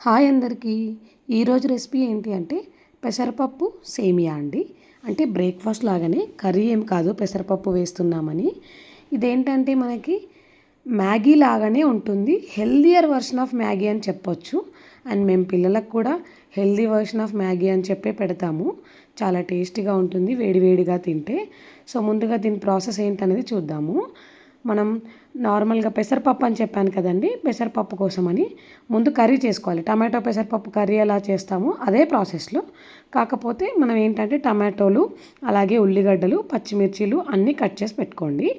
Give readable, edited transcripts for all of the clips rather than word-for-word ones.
Hi అందరికీ. ఈరోజు recipe ఏంటి అంటే పెసరపప్పు సేమియా అండి. అంటే బ్రేక్ఫాస్ట్ లాగానే, కర్రీ ఏం కాదు, పెసరపప్పు వేస్తున్నామని. ఇదేంటంటే మనకి మ్యాగీ లాగానే ఉంటుంది. హెల్దియర్ వర్షన్ ఆఫ్ మ్యాగీ అని చెప్పొచ్చు. అండ్ మేము పిల్లలకు కూడా హెల్దీ వర్షన్ ఆఫ్ మ్యాగీ అని చెప్పే పెడతాము. చాలా టేస్టీగా ఉంటుంది వేడివేడిగా తింటే. సో ముందుగా దీని ప్రాసెస్ ఏంటనేది చూద్దాము. మనం నార్మల్గా పెసరపప్పు అని చెప్పాను కదండి, పెసరపప్పు కోసమని ముందు కర్రీ చేసుకోవాలి. టమాటో పెసరపప్పు కర్రీ ఎలా చేస్తామో అదే ప్రాసెస్లో, కాకపోతే మనం ఏంటంటే టమాటోలు, అలాగే ఉల్లిగడ్డలు, పచ్చిమిర్చీలు అన్నీ కట్ చేసి పెట్టుకోండి.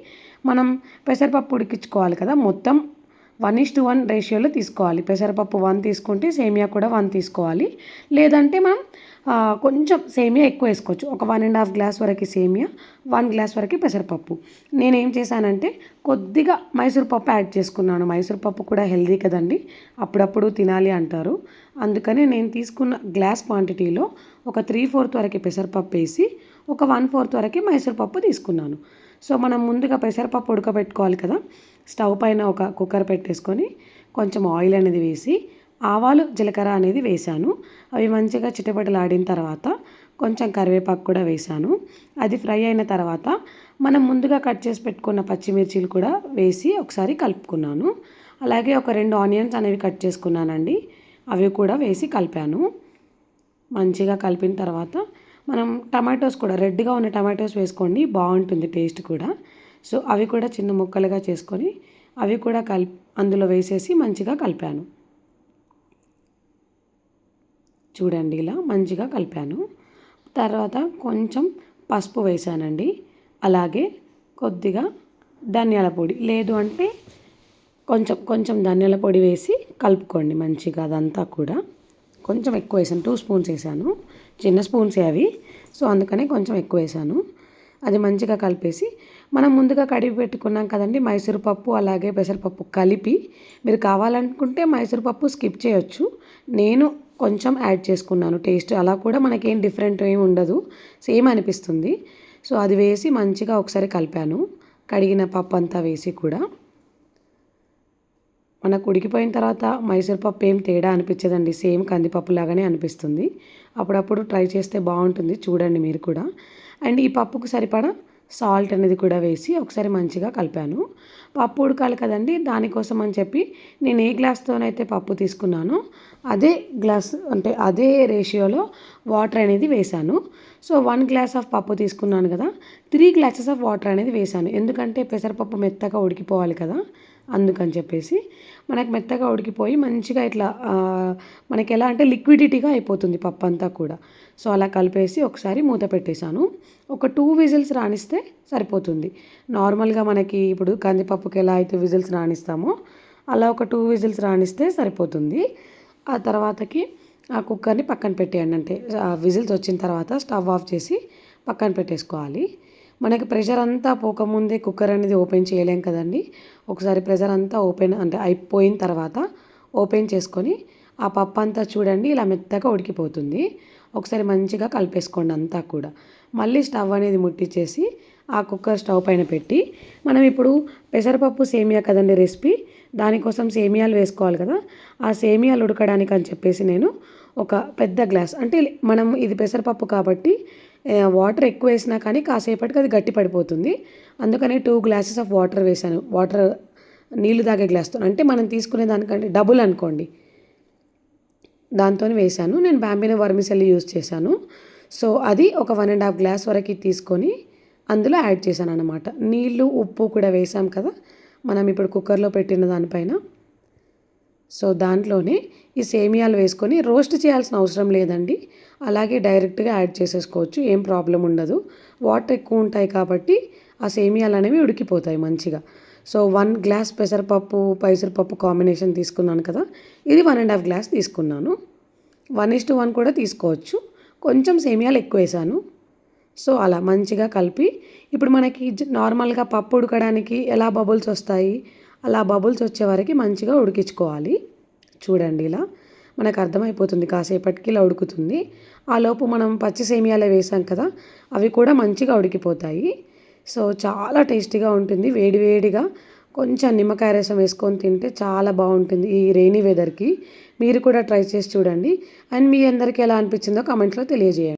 మనం పెసరపప్పు ఉడికించుకోవాలి కదా, మొత్తం 1:1 రేషియోలో తీసుకోవాలి. పెసరపప్పు 1 తీసుకుంటే సేమియా కూడా 1 తీసుకోవాలి. లేదంటే మనం కొంచెం సేమియా ఎక్కువ వేసుకోవచ్చు. ఒక 1.5 గ్లాస్ వరకు సేమియా, 1 గ్లాస్ వరకు పెసరపప్పు. నేనేం చేశానంటే కొద్దిగా మైసూర్ పప్పు యాడ్ చేసుకున్నాను. మైసూర్ పప్పు కూడా హెల్దీ కదండి, అప్పుడప్పుడు తినాలి అంటారు. అందుకని నేను తీసుకున్న గ్లాస్ క్వాంటిటీలో ఒక 3/4 వరకు పెసరపప్పు వేసి ఒక 1/4 వరకు మైసూర్ పప్పు తీసుకున్నాను. సో మనం ముందుగా పెసరపప్పు ఉడకబెట్టుకోవాలి కదా. స్టవ్ పైన ఒక కుక్కర్ పెట్టేసుకొని కొంచెం ఆయిల్ అనేది వేసి ఆవాలు, జీలకర్ర అనేది వేసాను. అవి మంచిగా చిటపటలాడిన తర్వాత కొంచెం కరివేపాకు కూడా వేసాను. అది ఫ్రై అయిన తర్వాత మనం ముందుగా కట్ చేసి పెట్టుకున్న పచ్చిమిర్చీలు కూడా వేసి ఒకసారి కలుపుకున్నాను. అలాగే ఒక 2 ఆనియన్స్ అనేవి కట్ చేసుకున్నానండి, అవి కూడా వేసి కలిపాను. మంచిగా కలిపిన తర్వాత మనం టమాటోస్ కూడా రెడ్గా ఉన్న టమాటోస్ వేసుకోండి, బాగుంటుంది టేస్ట్ కూడా. సో అవి కూడా చిన్న ముక్కలుగా చేసుకొని అవి కూడా అందులో వేసేసి మంచిగా కలిపాను. చూడండి, ఇలా మంచిగా కలిపాను. తర్వాత కొంచెం పసుపు వేసానండి, అలాగే కొద్దిగా ధనియాల పొడి, లేదు అంటే కొంచెం కొంచెం ధనియాల పొడి వేసి కలుపుకోండి మంచిగా. అదంతా కూడా కొంచెం ఎక్కువ వేసాను, 2 స్పూన్స్ వేసాను, చిన్న స్పూన్సే అవి. సో అందుకనే కొంచెం ఎక్కువ వేసాను. అది మంచిగా కలిపేసి మనం ముందుగా కడిగి పెట్టుకున్నాం కదండి మైసూర్ పప్పు, అలాగే పెసరపప్పు కలిపి, మీరు కావాలనుకుంటే మైసూర్ పప్పు స్కిప్ చేయొచ్చు. నేను కొంచెం యాడ్ చేసుకున్నాను. టేస్ట్ అలా కూడా మనకేం డిఫరెంట్ ఏమి ఉండదు, సేమ్ అనిపిస్తుంది. సో అది వేసి మంచిగా ఒకసారి కలిపాను, కడిగిన పప్పు అంతా వేసి కూడా. మనకు ఉడికిపోయిన తర్వాత మైసూర్ పప్పు ఏం తేడా అనిపించదండి, సేమ్ కందిపప్పు లాగానే అనిపిస్తుంది. అప్పుడప్పుడు ట్రై చేస్తే బాగుంటుంది, చూడండి మీరు కూడా. అండ్ ఈ పప్పుకు సరిపడా సాల్ట్ అనేది కూడా వేసి ఒకసారి మంచిగా కలిపాను. పప్పు ఉడకాలి కదండి, దానికోసం అని చెప్పి నేను ఏ గ్లాస్తోనైతే పప్పు తీసుకున్నానో అదే గ్లాస్, అంటే అదే రేషియోలో వాటర్ అనేది వేశాను. సో 1 గ్లాస్ ఆఫ్ పప్పు తీసుకున్నాను కదా, 3 గ్లాసెస్ ఆఫ్ వాటర్ అనేది వేశాను. ఎందుకంటే పెసరపప్పు మెత్తగా ఉడికిపోవాలి కదా, అందుకని చెప్పేసి. మనకు మెత్తగా ఉడికిపోయి మంచిగా ఇట్లా మనకి ఎలా అంటే లిక్విడిటీగా అయిపోతుంది పప్పు అంతా కూడా. సో అలా కలిపేసి ఒకసారి మూత పెట్టేశాను. ఒక 2 విజిల్స్ రాణిస్తే సరిపోతుంది. నార్మల్గా మనకి ఇప్పుడు కందిపప్పుకి ఎలా అయితే విజిల్స్ రాణిస్తామో అలా ఒక 2 విజిల్స్ రాణిస్తే సరిపోతుంది. ఆ తర్వాతకి ఆ కుక్కర్ని పక్కన పెట్టేయండి. అంటే విజిల్స్ వచ్చిన తర్వాత స్టవ్ ఆఫ్ చేసి పక్కన పెట్టేసుకోవాలి. మనకి ప్రెషర్ అంతా పోకముందే కుక్కర్ అనేది ఓపెన్ చేయలేం కదండి. ఒకసారి ప్రెషర్ అంతా ఓపెన్ అంటే అయిపోయిన తర్వాత ఓపెన్ చేసుకొని ఆ పప్పు అంతా చూడండి ఇలా మెత్తగా ఉడికిపోతుంది. ఒకసారి మంచిగా కలిపేసుకోండి అంతా కూడా. మళ్ళీ స్టవ్ అనేది ముట్టించేసి ఆ కుక్కర్ స్టవ్ పైన పెట్టి, మనం ఇప్పుడు పెసరపప్పు సేమియా కదండి రెసిపీ, దానికోసం సేమియాలు వేసుకోవాలి కదా. ఆ సేమియాలు ఉడకడానికి అని చెప్పేసి నేను ఒక పెద్ద గ్లాస్, అంటే మనం ఇది పెసరపప్పు కాబట్టి వాటర్ ఎక్కువ వేసినా కానీ కాసేపటికి అది గట్టి పడిపోతుంది. అందుకని 2 గ్లాసెస్ ఆఫ్ వాటర్ వేసాను. వాటర్ నీళ్ళు తాగే గ్లాస్తో, అంటే మనం తీసుకునే దానికంటే డబుల్ అనుకోండి, దాంతో వేసాను. నేను బాంబినో వర్మిసెల్లి యూజ్ చేశాను. సో అది ఒక 1.5 గ్లాస్ వరకు తీసుకొని అందులో యాడ్ చేశాను అనమాట. నీళ్ళు, ఉప్పు కూడా వేసాం కదా మనం ఇప్పుడు కుక్కర్లో పెట్టిన దానిపైన. సో దాంట్లోనే ఈ సేమియాలు వేసుకొని రోస్ట్ చేయాల్సిన అవసరం లేదండి, అలాగే డైరెక్ట్గా యాడ్ చేసేసుకోవచ్చు, ఏం ప్రాబ్లం ఉండదు. వాటర్ ఎక్కువ ఉంటాయి కాబట్టి ఆ సేమియాలు అనేవి ఉడికిపోతాయి మంచిగా. సో 1 గ్లాస్ పెసరపప్పు పైసరపప్పు కాంబినేషన్ తీసుకున్నాను కదా, ఇది 1.5 గ్లాస్ తీసుకున్నాను. 1:1 కూడా తీసుకోవచ్చు, కొంచెం సేమియాలు ఎక్కువ వేసాను. సో అలా మంచిగా కలిపి ఇప్పుడు మనకి నార్మల్గా పప్పు ఉడకడానికి ఎలా బబుల్స్ వస్తాయి, అలా బబుల్స్ వచ్చే వరకు మంచిగా ఉడికించుకోవాలి. చూడండి, ఇలా మనకు అర్థమైపోతుంది, కాసేపటికి ఇలా ఉడుకుతుంది. ఆ లోపు మనం పచ్చి సేమియాలే వేసాం కదా, అవి కూడా మంచిగా ఉడికిపోతాయి. సో చాలా టేస్టీగా ఉంటుంది, వేడివేడిగా కొంచెం నిమ్మకాయ రసం వేసుకొని తింటే చాలా బాగుంటుంది ఈ రెయినీ వెదర్కి. మీరు కూడా ట్రై చేసి చూడండి. అండ్ మీ అందరికీ ఎలా అనిపించిందో కామెంట్స్లో తెలియజేయండి.